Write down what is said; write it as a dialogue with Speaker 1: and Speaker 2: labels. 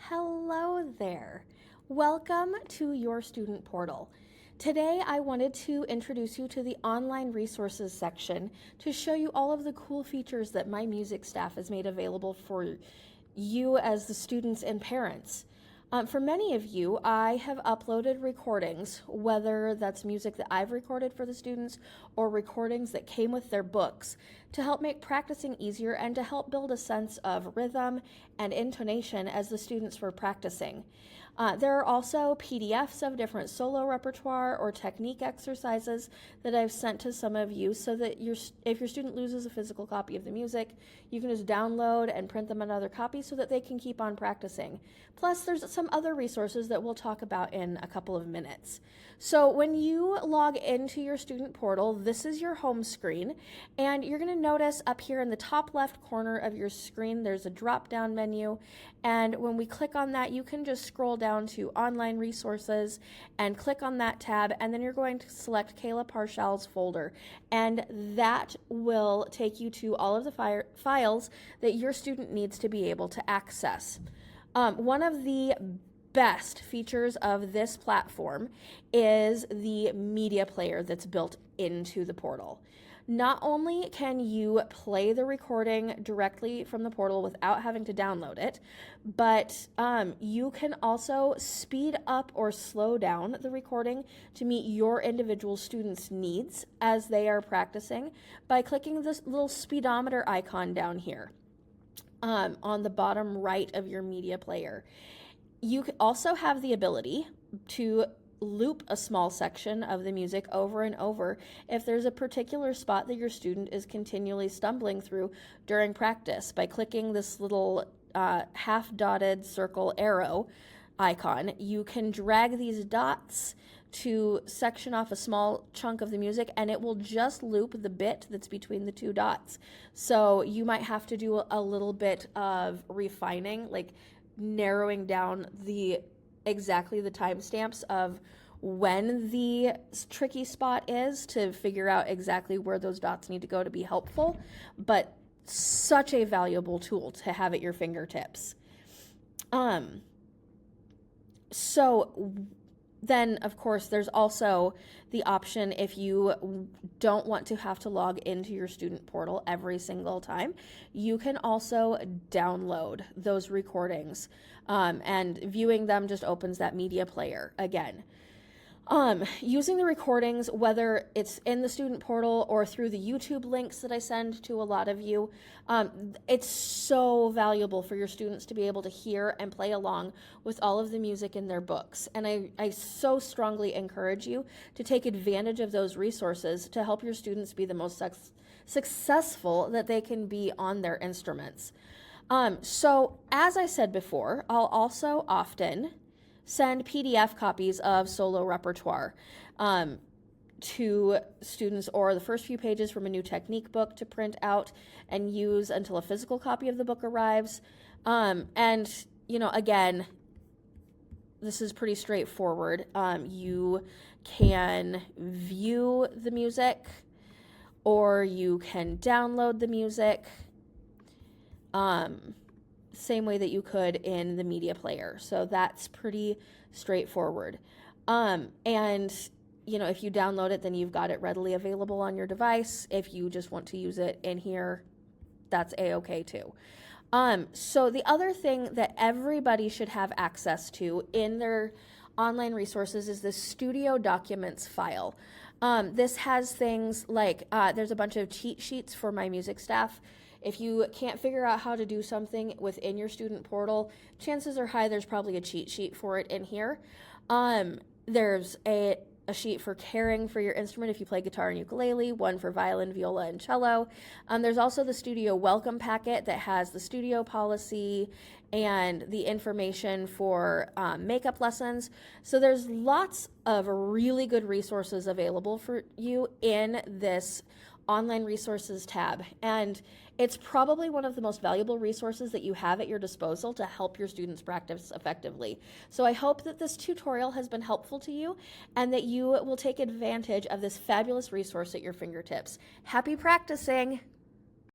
Speaker 1: Hello there. Welcome to your student portal. Today I wanted to introduce you to the online resources section to show you all of the cool features that my music staff has made available for you as the students and parents. For many of you, I have uploaded recordings, whether that's music that I've recorded for the students or recordings that came with their books, to help make practicing easier and to help build a sense of rhythm and intonation as the students were practicing. There are also PDFs of different solo repertoire or technique exercises that I've sent to some of you so that if your student loses a physical copy of the music, you can just download and print them another copy so that they can keep on practicing. Plus, there's some other resources that we'll talk about in a couple of minutes. So when you log into your student portal, this is your home screen, and you're going to notice up here in the top left corner of your screen there's a drop-down menu, and when we click on that, you can just scroll down to online resources and click on that tab, and then you're going to select Kayla Parshall's folder, and that will take you to all of the files that your student needs to be able to access. One of the best features of this platform is the media player that's built into the portal. Not only can you play the recording directly from the portal without having to download it, but you can also speed up or slow down the recording to meet your individual students' needs as they are practicing by clicking this little speedometer icon down here on the bottom right of your media player. You also have the ability to loop a small section of the music over and over if there's a particular spot that your student is continually stumbling through during practice by clicking this little half-dotted circle arrow icon. You can drag these dots to section off a small chunk of the music, and it will just loop the bit that's between the two dots. So you might have to do a little bit of refining, like narrowing down exactly the timestamps of when the tricky spot is to figure out exactly where those dots need to go to be helpful, but such a valuable tool to have at your fingertips. So then, of course, there's also the option if you don't want to have to log into your student portal every single time, you can also download those recordings, and viewing them just opens that media player again. Using the recordings, whether it's in the student portal or through the YouTube links that I send to a lot of you, it's so valuable for your students to be able to hear and play along with all of the music in their books. And I so strongly encourage you to take advantage of those resources to help your students be the most successful that they can be on their instruments. So as I said before, I'll also often send PDF copies of solo repertoire to students, or the first few pages from a new technique book to print out and use until a physical copy of the book arrives. And, again, this is pretty straightforward. You can view the music, or you can download the music. Same way that you could in the media player. So that's pretty straightforward. And, if you download it, then you've got it readily available on your device. If you just want to use it in here, that's a-okay too. So the other thing that everybody should have access to in their online resources is the Studio Documents file. This has things like, there's a bunch of cheat sheets for my music staff. If you can't figure out how to do something within your student portal, chances are high there's probably a cheat sheet for it in here. There's a sheet for caring for your instrument if you play guitar and ukulele, one for violin, viola, and cello. There's also the studio welcome packet that has the studio policy and the information for makeup lessons. So there's lots of really good resources available for you in this online resources tab, and it's probably one of the most valuable resources that you have at your disposal to help your students practice effectively. So I hope that this tutorial has been helpful to you and that you will take advantage of this fabulous resource at your fingertips. Happy practicing!